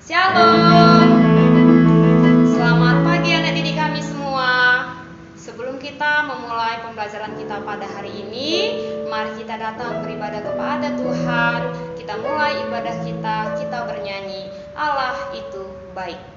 Shalom. Selamat pagi anak didik kami semua. Sebelum kita memulai pembelajaran kita pada hari ini, mari kita datang beribadah kepada Tuhan. Kita mulai ibadah kita bernyanyi, Allah itu baik.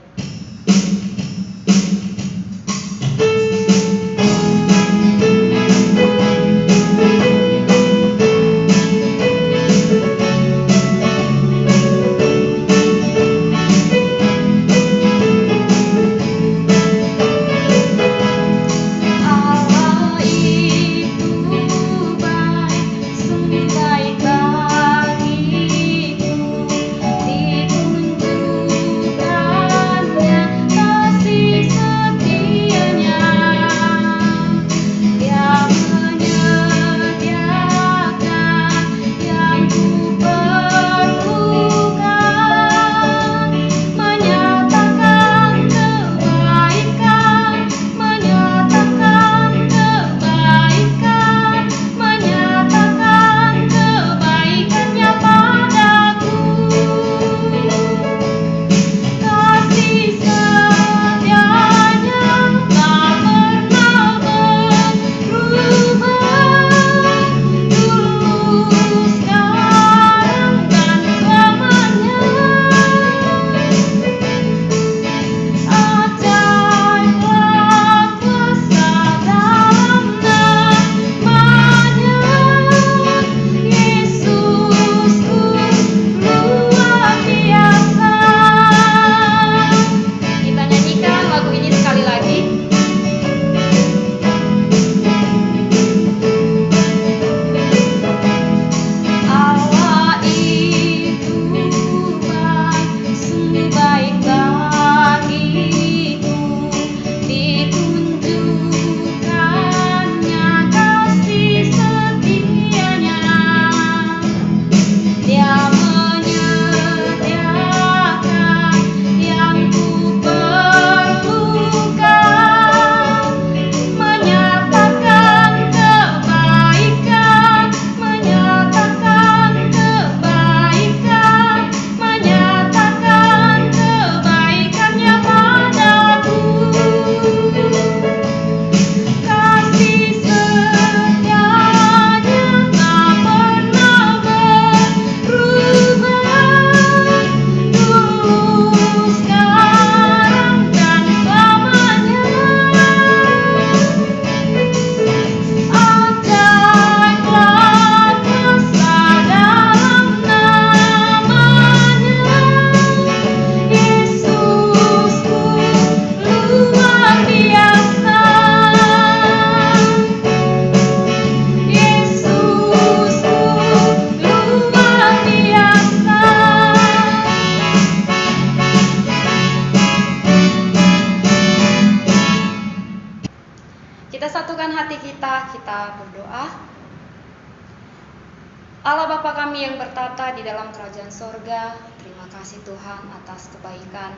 Kita berdoa. Allah Bapa kami yang bertata di dalam kerajaan sorga, terima kasih Tuhan atas kebaikan,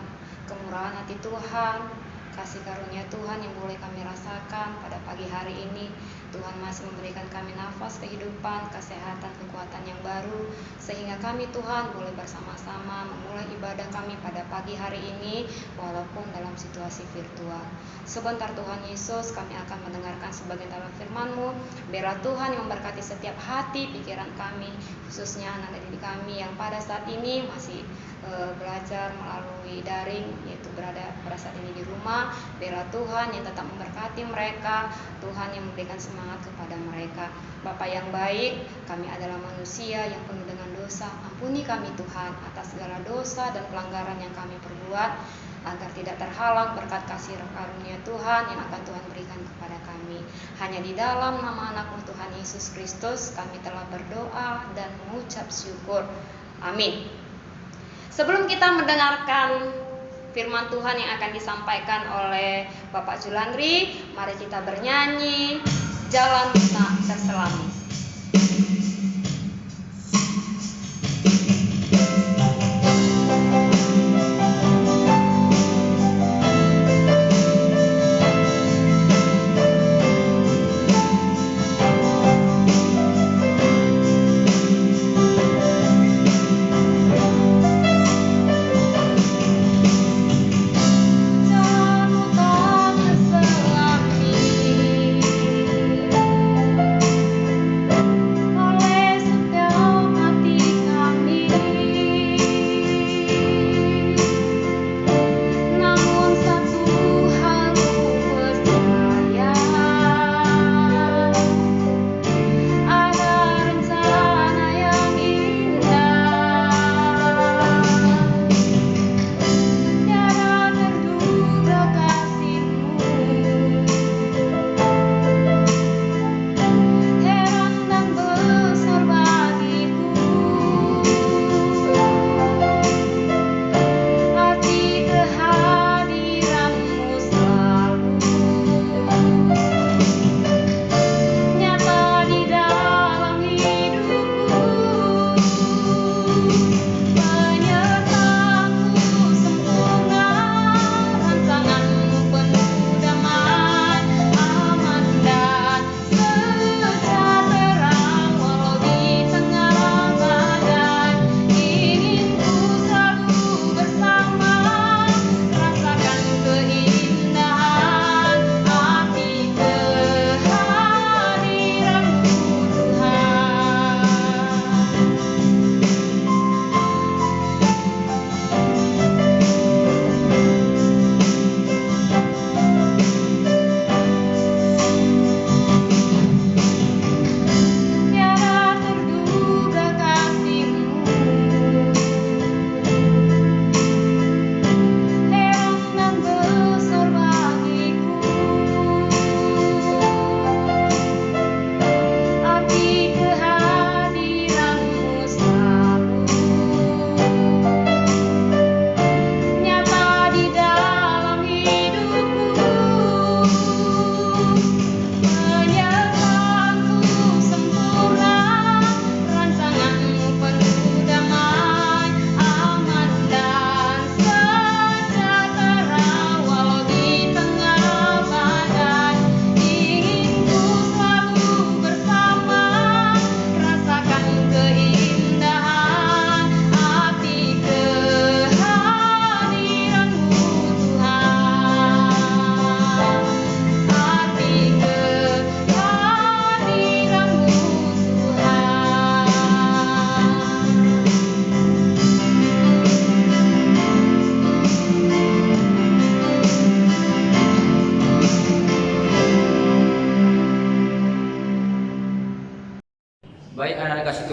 kemurahan hati Tuhan, kasih karunia Tuhan yang boleh kami rasakan pada pagi hari ini. Tuhan masih memberikan kami nafas kehidupan, kesehatan, kekuatan yang baru, sehingga kami Tuhan boleh bersama-sama memulai ibadah kami pada pagi hari ini, walaupun dalam situasi virtual. Sebentar Tuhan Yesus, kami akan mendengarkan sebagian dalam firman-Mu. Biarlah Tuhan yang memberkati setiap hati, pikiran kami, khususnya anak didik kami yang pada saat ini masih belajar melalui daring, yaitu berada pada saat ini di rumah. Biarlah Tuhan yang tetap memberkati mereka, Tuhan yang memberikan semangat kepada mereka. Bapa yang baik, kami adalah manusia yang penuh dengan dosa. Ampuni kami Tuhan atas segala dosa dan pelanggaran yang kami perbuat, agar tidak terhalang berkat kasih karunia Tuhan yang akan Tuhan berikan kepada kami. Hanya di dalam nama anak-Mu Tuhan Yesus Kristus kami telah berdoa dan mengucap syukur. Amin. Sebelum kita mendengarkan firman Tuhan yang akan disampaikan oleh Bapak Julandri, mari kita bernyanyi Jalan Tak Terselami.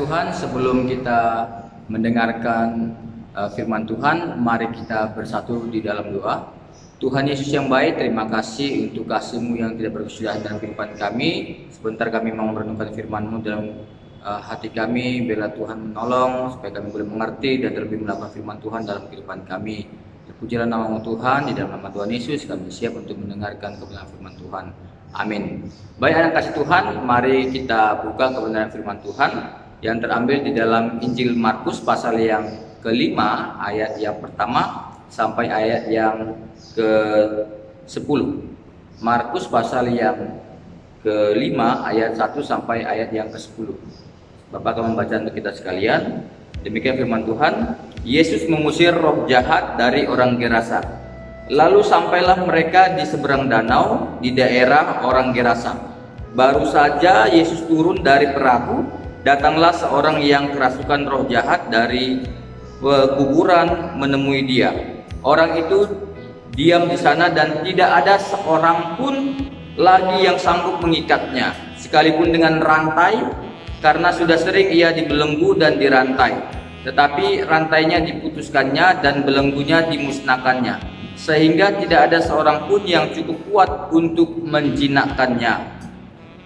Tuhan, sebelum kita mendengarkan firman Tuhan, mari kita bersatu di dalam doa. Tuhan Yesus yang baik, terima kasih untuk kasih-Mu yang tidak berkesudahan dalam kehidupan kami. Sebentar kami mau merenungkan firman-Mu dalam hati kami. Biarlah Tuhan menolong supaya kami boleh mengerti dan terlebih melakukan firman Tuhan dalam kehidupan kami. Terpujilah nama Tuhan, di dalam nama Tuhan Yesus kami siap untuk mendengarkan kebenaran firman Tuhan. Amin. Baik anak kasih Tuhan, mari kita buka kebenaran firman Tuhan yang terambil di dalam Injil Markus pasal yang kelima, ayat yang pertama sampai ayat yang ke-10. Markus pasal yang kelima, ayat 1 sampai ayat yang ke-10. Bapak akan membaca untuk kita sekalian. Demikian firman Tuhan. Yesus mengusir roh jahat dari orang Gerasa. Lalu sampailah mereka di seberang danau di daerah orang Gerasa. Baru saja Yesus turun dari perahu, datanglah seorang yang kerasukan roh jahat dari kuburan menemui dia. Orang itu diam di sana dan tidak ada seorang pun lagi yang sanggup mengikatnya, sekalipun dengan rantai, karena sudah sering ia dibelenggu dan dirantai. Tetapi rantainya diputuskannya dan belenggunya dimusnahkannya, sehingga tidak ada seorang pun yang cukup kuat untuk menjinakkannya.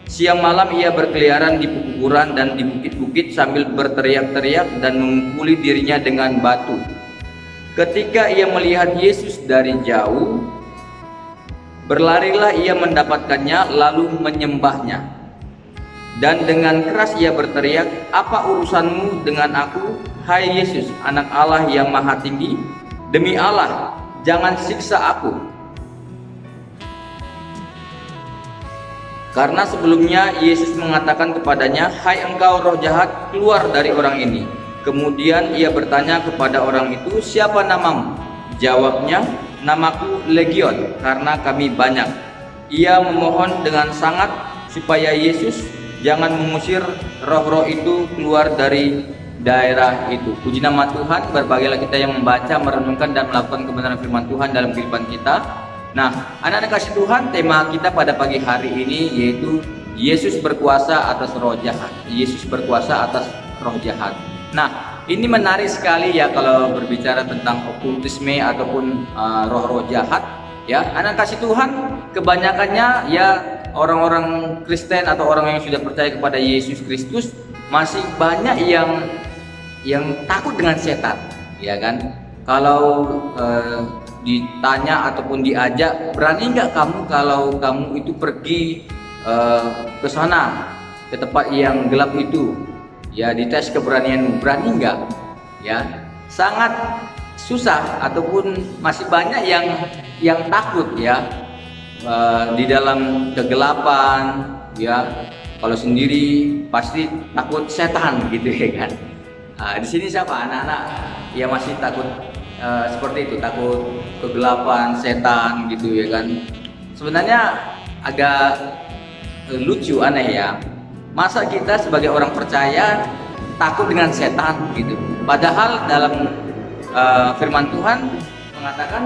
Siang malam ia berkeliaran di pekuburan dan di bukit-bukit sambil berteriak-teriak dan memukuli dirinya dengan batu. Ketika ia melihat Yesus dari jauh, berlarilah ia mendapatkannya lalu menyembahnya. Dan dengan keras ia berteriak, "Apa urusanmu dengan aku, hai Yesus, anak Allah yang maha tinggi? Demi Allah, jangan siksa aku." Karena sebelumnya Yesus mengatakan kepadanya, "Hai engkau roh jahat, keluar dari orang ini." Kemudian ia bertanya kepada orang itu, "Siapa namamu?" Jawabnya, "Namaku Legion, karena kami banyak." Ia memohon dengan sangat supaya Yesus jangan mengusir roh-roh itu keluar dari daerah itu. Puji nama Tuhan, berbahagialah kita yang membaca, merenungkan dan melakukan kebenaran firman Tuhan dalam kehidupan kita. Nah, anak-anak kasih Tuhan, tema kita pada pagi hari ini yaitu Yesus berkuasa atas roh jahat. Yesus berkuasa atas roh jahat. Nah, ini menarik sekali ya kalau berbicara tentang okultisme ataupun roh-roh jahat. Ya, anak kasih Tuhan, kebanyakannya ya orang-orang Kristen atau orang yang sudah percaya kepada Yesus Kristus masih banyak yang takut dengan setan, ya kan? Kalau ditanya ataupun diajak, berani nggak kamu kalau kamu itu pergi ke sana, ke tempat yang gelap itu, ya dites keberanianmu, berani nggak? Ya, sangat susah ataupun masih banyak yang takut ya. Di dalam kegelapan ya, kalau sendiri pasti takut setan gitu ya kan. Di sini siapa anak-anak yang masih takut seperti itu, takut kegelapan, setan gitu ya kan. Sebenarnya agak lucu, aneh ya, masa kita sebagai orang percaya takut dengan setan gitu, padahal dalam firman Tuhan mengatakan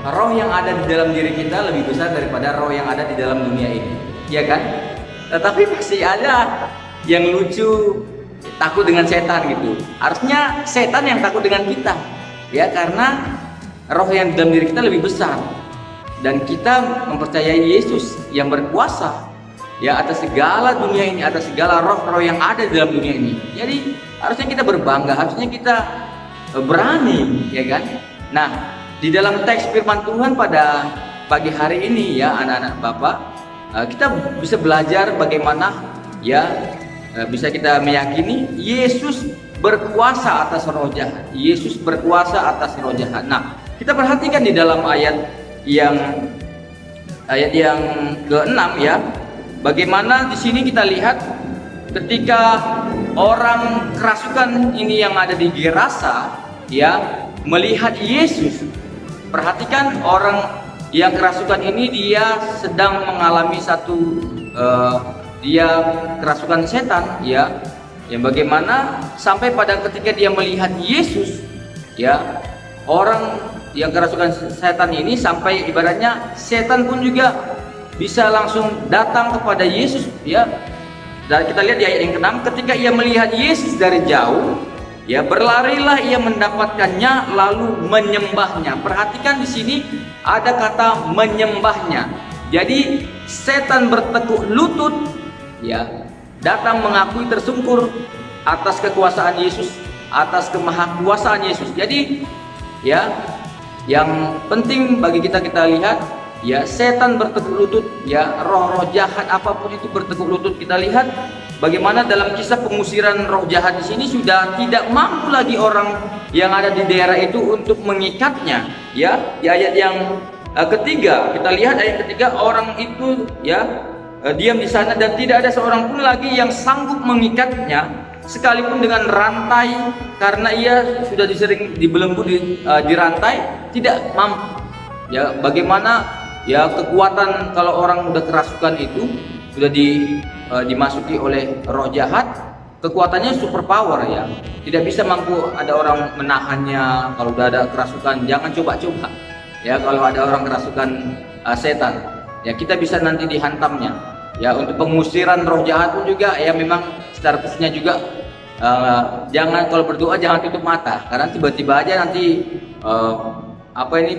roh yang ada di dalam diri kita lebih besar daripada roh yang ada di dalam dunia ini, ya kan? Tetapi masih ada yang lucu, takut dengan setan gitu. Harusnya setan yang takut dengan kita, ya, karena roh yang di dalam diri kita lebih besar dan kita mempercayai Yesus yang berkuasa ya atas segala dunia ini, atas segala roh-roh yang ada di dalam dunia ini. Jadi harusnya kita berbangga, harusnya kita berani, ya kan? Nah, di dalam teks firman Tuhan pada pagi hari ini ya anak-anak Bapak, kita bisa belajar bagaimana ya bisa kita meyakini Yesus berkuasa atas roh jahat. Yesus berkuasa atas roh jahat. Nah, kita perhatikan di dalam ayat yang ke-6 ya. Bagaimana di sini kita lihat ketika orang kerasukan ini yang ada di Gerasa ya melihat Yesus. Perhatikan orang yang kerasukan ini dia sedang mengalami satu dia kerasukan setan ya, yang bagaimana sampai pada ketika dia melihat Yesus ya, orang yang kerasukan setan ini sampai ibaratnya setan pun juga bisa langsung datang kepada Yesus ya, Dan kita lihat di ayat yang ke-6, ketika ia melihat Yesus dari jauh, ya berlarilah ia mendapatkannya lalu menyembahnya. Perhatikan di sini ada kata menyembahnya. Jadi setan bertekuk lutut, ya, datang mengakui tersungkur atas kekuasaan Yesus, atas kemahakuasaan Yesus. Jadi ya, yang penting bagi kita lihat, ya, setan bertekuk lutut, ya, roh-roh jahat apapun itu bertekuk lutut. Kita lihat bagaimana dalam kisah pengusiran roh jahat di sini sudah tidak mampu lagi orang yang ada di daerah itu untuk mengikatnya. Ya, di ayat yang ketiga, kita lihat ayat ketiga, orang itu, ya, diam di sana dan tidak ada seorang pun lagi yang sanggup mengikatnya sekalipun dengan rantai, karena ia sudah disering dibelenggu di rantai, tidak mampu. Ya, bagaimana, ya, kekuatan kalau orang udah kerasukan itu sudah dimasuki oleh roh jahat, kekuatannya super power, ya, tidak bisa mampu ada orang menahannya. Kalau udah ada kerasukan, jangan coba-coba, ya, kalau ada orang kerasukan setan, ya, kita bisa nanti dihantamnya. Ya, untuk pengusiran roh jahat pun juga, ya, memang secara khususnya juga jangan, kalau berdoa jangan tutup mata, karena tiba-tiba aja nanti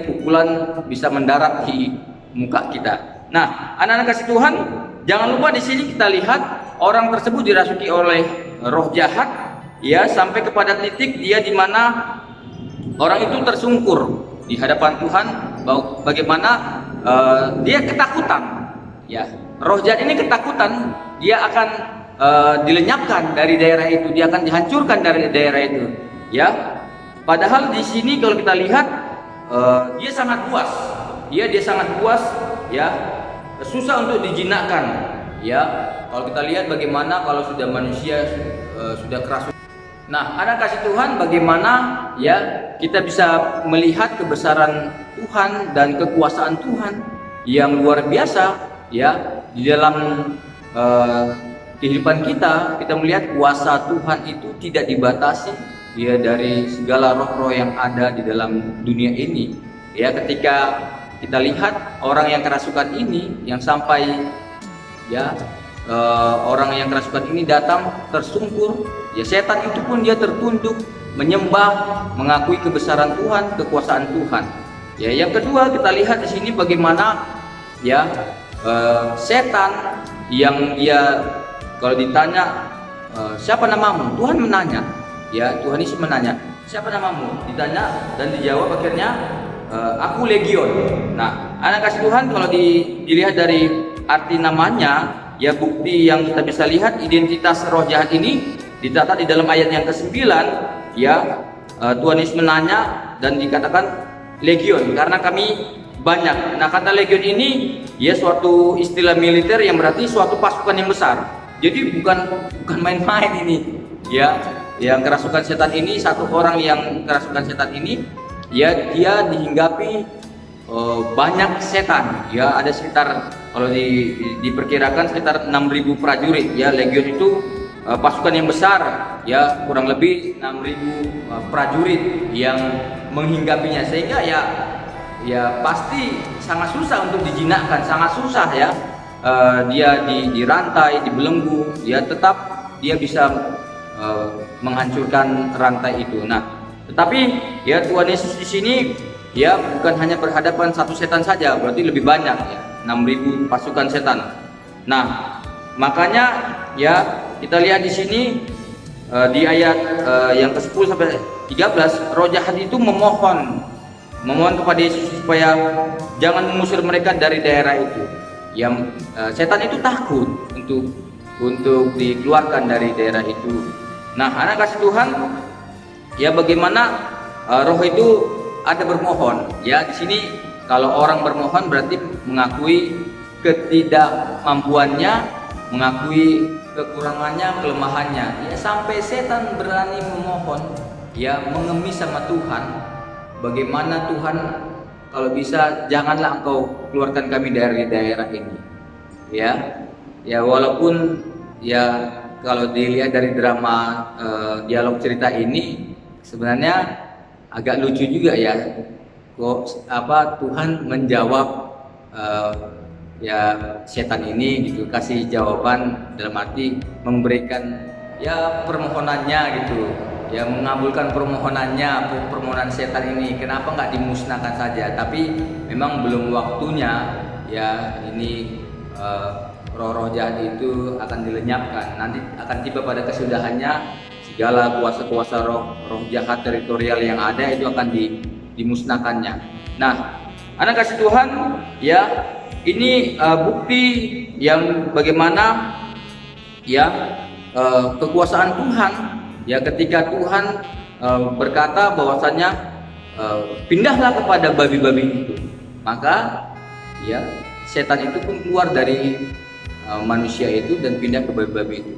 pukulan bisa mendarat di muka kita. Nah, anak-anak kasih Tuhan, jangan lupa di sini kita lihat orang tersebut dirasuki oleh roh jahat, ya, sampai kepada titik dia di mana orang itu tersungkur di hadapan Tuhan. Bagaimana dia ketakutan, ya, roh jahat ini ketakutan, dia akan dilenyapkan dari daerah itu, dia akan dihancurkan dari daerah itu, ya. Padahal di sini kalau kita lihat dia sangat puas, dia sangat puas, ya, susah untuk dijinakkan, ya. Kalau kita lihat bagaimana kalau sudah manusia sudah keras. Nah, anak kasih Tuhan, bagaimana, ya, kita bisa melihat kebesaran Tuhan dan kekuasaan Tuhan yang luar biasa, ya, di dalam kehidupan kita melihat kuasa Tuhan itu tidak dibatasi, ya, dari segala roh-roh yang ada di dalam dunia ini. Ya, ketika kita lihat orang yang kerasukan ini, yang sampai, ya, orang yang kerasukan ini datang tersungkur, ya, setan itu pun dia tertunduk, menyembah, mengakui kebesaran Tuhan, kekuasaan Tuhan. Ya, yang kedua kita lihat di sini bagaimana, ya, setan yang dia kalau ditanya siapa namamu, Tuhan menanya, ya, Tuhan Yesus menanya, siapa namamu, ditanya dan dijawab akhirnya aku Legion. Nah, anak kasih Tuhan, kalau dilihat dari arti namanya, ya, bukti yang kita bisa lihat identitas roh jahat ini ditata di dalam ayat yang ke-9, ya, Tuhan Yesus menanya dan dikatakan Legion karena kami banyak. Nah, kata legion ini, ya, suatu istilah militer yang berarti suatu pasukan yang besar. Jadi bukan main-main ini, ya. Yang kerasukan setan ini, satu orang yang kerasukan setan ini, ya, dia dihinggapi banyak setan, ya. Ada sekitar, kalau diperkirakan sekitar 6.000 prajurit, ya. Legion itu pasukan yang besar, ya, kurang lebih 6.000 prajurit yang menghinggapinya, sehingga ya pasti sangat susah untuk dijinakkan, sangat susah, ya. Dia dirantai, dibelenggu, ya, tetap dia bisa menghancurkan rantai itu. Nah, tetapi, ya, Tuhan Yesus di sini, ya, bukan hanya berhadapan satu setan saja, berarti lebih banyak, ya, 6.000 pasukan setan. Nah, makanya, ya, kita lihat di sini di ayat yang ke-10 sampai 13, roh jahat itu memohon kepada Yesus supaya jangan mengusir mereka dari daerah itu. Yang setan itu takut untuk dikeluarkan dari daerah itu. Nah, anak kasih Tuhan, ya, bagaimana roh itu ada bermohon, ya. Di sini kalau orang bermohon berarti mengakui ketidakmampuannya, mengakui kekurangannya, kelemahannya, ya, sampai setan berani memohon, ya, mengemis sama Tuhan. Bagaimana Tuhan, kalau bisa janganlah engkau keluarkan kami dari daerah ini, ya. Ya, walaupun, ya, kalau dilihat dari drama dialog cerita ini sebenarnya agak lucu juga, ya. Kok Tuhan menjawab ya setan ini gitu, kasih jawaban dalam arti memberikan ya permohonannya gitu, ya mengabulkan permohonan setan ini. Kenapa nggak dimusnahkan saja? Tapi memang belum waktunya ya ini roh-roh jahat itu akan dilenyapkan. Nanti akan tiba pada kesudahannya, segala kuasa-kuasa roh jahat teritorial yang ada itu akan dimusnahkannya. Nah, anak kasih Tuhan, ya ini bukti yang bagaimana ya kekuasaan Tuhan, ya ketika Tuhan berkata bahwasanya pindahlah kepada babi-babi itu, maka ya setan itu pun keluar dari manusia itu dan pindah ke babi-babi itu.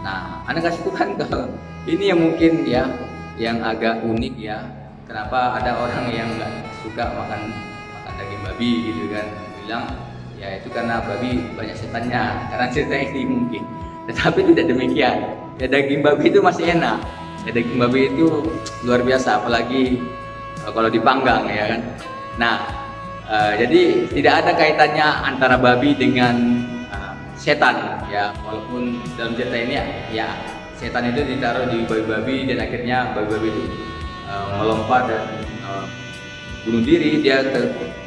Nah, anak kasih Tuhan, kalau ini yang mungkin ya yang agak unik ya, kenapa ada orang yang nggak suka makan daging babi gitu kan, bilang ya itu karena babi banyak setannya, karena setan ini mungkin. Tetapi tidak demikian, ya daging babi itu masih enak, ya daging babi itu luar biasa, apalagi kalau dipanggang ya kan. Nah, jadi tidak ada kaitannya antara babi dengan setan ya, walaupun dalam cerita ini ya setan itu ditaruh di babi-babi dan akhirnya babi-babi itu melompat dan bunuh diri, dia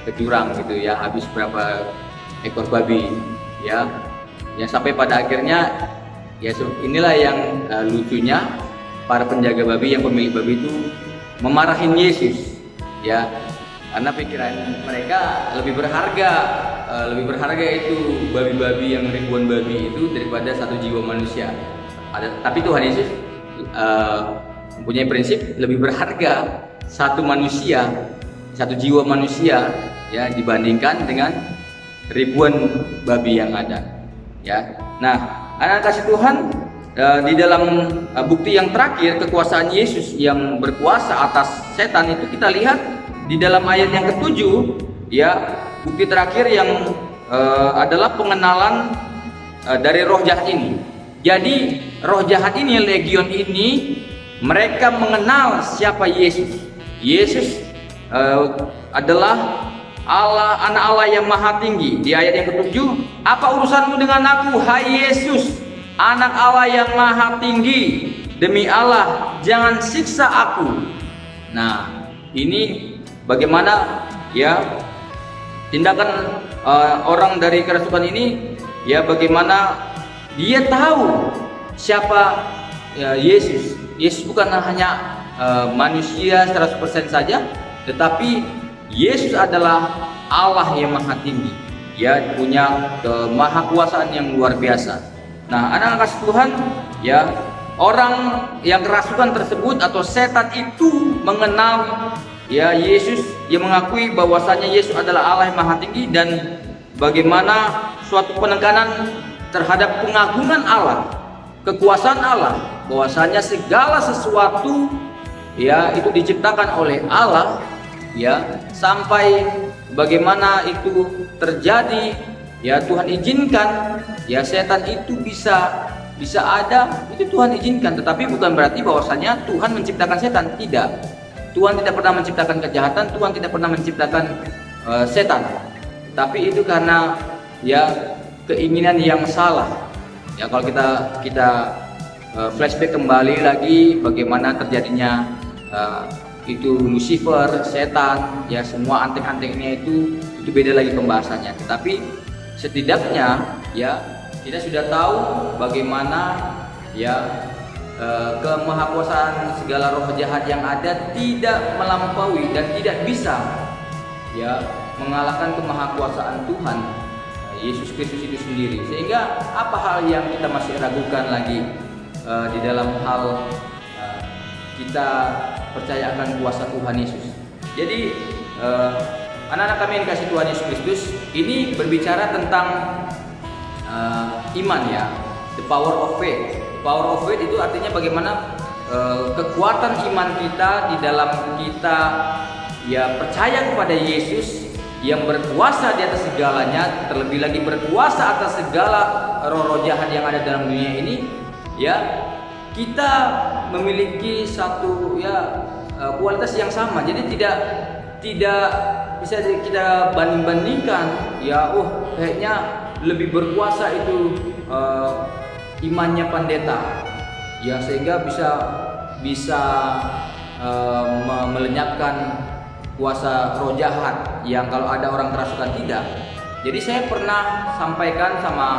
ke jurang gitu ya, habis berapa ekor babi ya, yang sampai pada akhirnya ya inilah yang lucunya, para penjaga babi, yang pemilik babi itu memarahin Yesus ya, karena pikiran mereka lebih berharga itu babi-babi yang ribuan babi itu daripada satu jiwa manusia. Tapi Tuhan Yesus mempunyai prinsip lebih berharga satu manusia, satu jiwa manusia ya, dibandingkan dengan ribuan babi yang ada ya. Nah, anak kasih Tuhan, di dalam bukti yang terakhir kekuasaan Yesus yang berkuasa atas setan itu kita lihat di dalam ayat yang ke-7 ya. Bukti terakhir yang adalah pengenalan dari roh jahat ini. Jadi roh jahat ini, legion ini, mereka mengenal siapa Yesus. Yesus adalah Allah, anak Allah yang maha tinggi. Di ayat yang ke-7, apa urusanmu dengan aku, hai Yesus, anak Allah yang maha tinggi? Demi Allah, jangan siksa aku. Nah, ini bagaimana ya tindakan orang dari kerasukan ini ya, bagaimana dia tahu siapa ya, Yesus. Yesus bukan hanya manusia 100% saja, tetapi Yesus adalah Allah yang maha tinggi ya, punya kemahakuasaan yang luar biasa. Nah, anak-anak kasih Tuhan ya, orang yang kerasukan tersebut atau setan itu mengenal ya Yesus, yang mengakui bahwasanya Yesus adalah Allah yang maha tinggi, dan bagaimana suatu penekanan terhadap pengagungan Allah, kekuasaan Allah, bahwasanya segala sesuatu ya itu diciptakan oleh Allah ya, sampai bagaimana itu terjadi ya Tuhan izinkan ya, setan itu bisa ada, itu Tuhan izinkan, tetapi bukan berarti bahwasanya Tuhan menciptakan setan, tidak. Tuhan tidak pernah menciptakan kejahatan, Tuhan tidak pernah menciptakan setan. Tapi itu karena ya keinginan yang salah. Ya kalau kita flashback kembali lagi bagaimana terjadinya itu Lucifer, setan, ya semua antek-anteknya itu beda lagi pembahasannya. Tetapi setidaknya ya kita sudah tahu bagaimana ya kemahakuasaan segala roh jahat yang ada tidak melampaui dan tidak bisa ya mengalahkan kemahakuasaan Tuhan Yesus Kristus itu sendiri. Sehingga apa hal yang kita masih ragukan lagi di dalam hal kita percaya akan kuasa Tuhan Yesus. Jadi anak-anak kami yang dikasih Tuhan Yesus Kristus, ini berbicara tentang iman ya, the power of faith. Power of faith itu artinya bagaimana kekuatan iman kita di dalam kita ya percaya kepada Yesus yang berkuasa di atas segalanya, terlebih lagi berkuasa atas segala roh-roh jahat yang ada dalam dunia ini ya. Kita memiliki satu ya kualitas yang sama. Jadi tidak bisa kita banding-bandingkan, ya kayaknya lebih berkuasa itu imannya pendeta, ya sehingga bisa melenyapkan kuasa roh jahat yang kalau ada orang kerasukan tidak. Jadi saya pernah sampaikan sama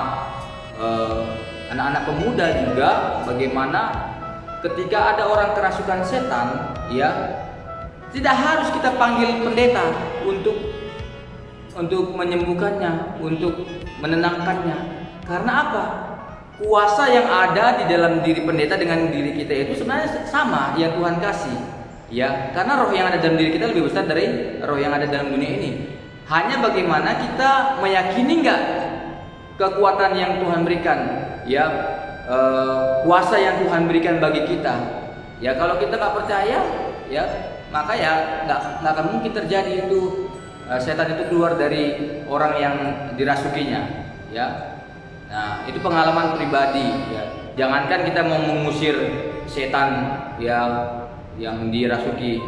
anak-anak pemuda juga bagaimana ketika ada orang kerasukan setan, ya tidak harus kita panggil pendeta untuk menyembuhkannya, untuk menenangkannya. Karena apa? Kuasa yang ada di dalam diri pendeta dengan diri kita itu sebenarnya sama yang Tuhan kasih. Ya, karena roh yang ada dalam diri kita lebih besar dari roh yang ada dalam dunia ini. Hanya bagaimana kita meyakini enggak kekuatan yang Tuhan berikan, ya kuasa yang Tuhan berikan bagi kita. Ya kalau kita nggak percaya, ya maka ya nggak akan mungkin terjadi itu setan itu keluar dari orang yang dirasukinya, ya. Nah itu pengalaman pribadi, ya. Jangankan kita mau mengusir setan yang dirasuki,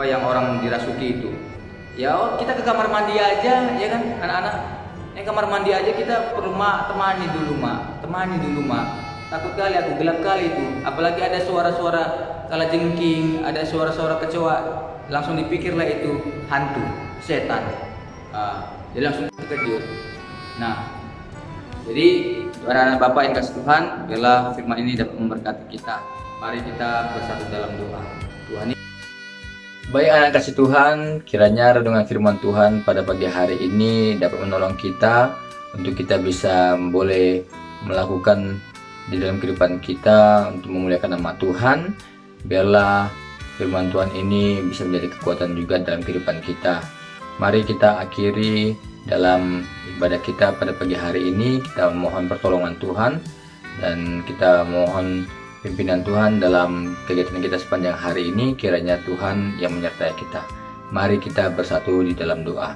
yang orang dirasuki itu, ya kita ke kamar mandi aja, ya kan anak-anak. Kamar mandi aja kita perlu temani dulu mak. Takut kali aku, gelap kali itu. Apalagi ada suara-suara kalajengking, ada suara-suara kecoa, langsung dipikirlah itu hantu, setan. Jadi langsung terkejut. Nah, jadi anak-anak Bapak yang kasih Tuhan, biarlah firman ini dapat memberkati kita. Mari kita bersatu dalam doa. Tuhan. Baik anak kasih Tuhan, kiranya renungan firman Tuhan pada pagi hari ini dapat menolong kita untuk kita bisa boleh melakukan di dalam kehidupan kita untuk memuliakan nama Tuhan. Biarlah firman Tuhan ini bisa menjadi kekuatan juga dalam kehidupan kita. Mari kita akhiri dalam ibadah kita pada pagi hari ini. Kita mohon pertolongan Tuhan dan kita mohon pimpinan Tuhan dalam kegiatan kita sepanjang hari ini. Kiranya Tuhan yang menyertai kita. Mari kita bersatu di dalam doa.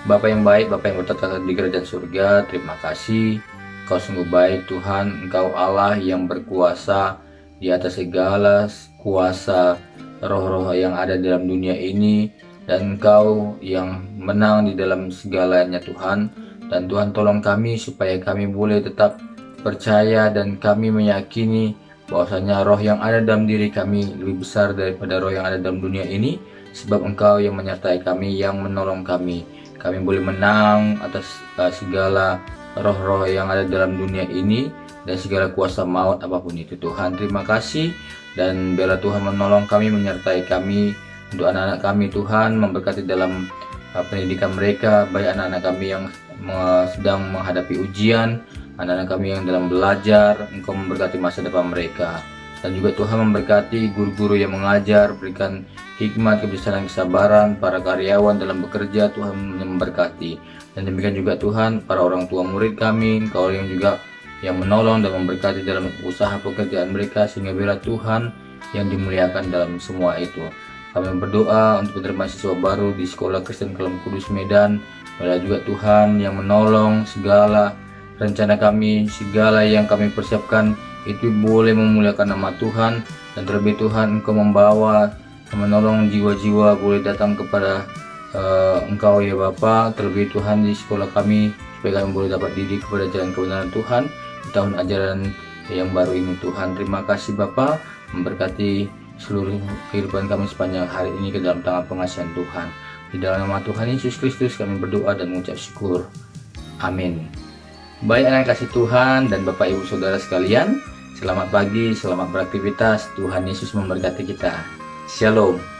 Bapa yang baik, Bapa yang bertata di kerajaan surga, terima kasih. Engkau sungguh baik Tuhan. Engkau Allah yang berkuasa di atas segala kuasa roh-roh yang ada dalam dunia ini, dan Engkau yang menang di dalam segalanya Tuhan. Dan Tuhan tolong kami supaya kami boleh tetap percaya dan kami meyakini bahwasanya roh yang ada dalam diri kami lebih besar daripada roh yang ada dalam dunia ini, sebab Engkau yang menyertai kami, yang menolong kami. Kami boleh menang atas segala roh-roh yang ada dalam dunia ini dan segala kuasa maut apapun itu Tuhan. Terima kasih, dan biarlah Tuhan menolong kami, menyertai kami untuk anak-anak kami Tuhan, memberkati dalam pendidikan mereka, baik anak-anak kami yang sedang menghadapi ujian, anak-anak kami yang dalam belajar. Engkau memberkati masa depan mereka, dan juga Tuhan memberkati guru-guru yang mengajar, berikan hikmat, kebijaksanaan, kesabaran para karyawan dalam bekerja. Tuhan memberkati, dan demikian juga Tuhan para orang tua murid kami, Engkau yang juga yang menolong dan memberkati dalam usaha pekerjaan mereka, sehingga biarlah Tuhan yang dimuliakan dalam semua itu. Kami berdoa untuk penerimaan siswa baru di Sekolah Kristen Kalam Kudus Medan. Biarlah juga Tuhan yang menolong segala rencana kami, segala yang kami persiapkan itu boleh memuliakan nama Tuhan. Dan terlebih Tuhan, Engkau membawa menolong jiwa-jiwa boleh datang kepada Engkau ya Bapa. Terlebih Tuhan di sekolah kami, supaya kami boleh dapat didik kepada jalan kebenaran Tuhan di tahun ajaran yang baru ini Tuhan. Terima kasih Bapa, memberkati seluruh kehidupan kami sepanjang hari ini ke dalam tangan pengasihan Tuhan. Di dalam nama Tuhan Yesus Kristus kami berdoa dan mengucap syukur. Amin. Baik anak kasih Tuhan dan Bapak Ibu Saudara sekalian, selamat pagi, selamat beraktivitas. Tuhan Yesus memberkati kita. Shalom.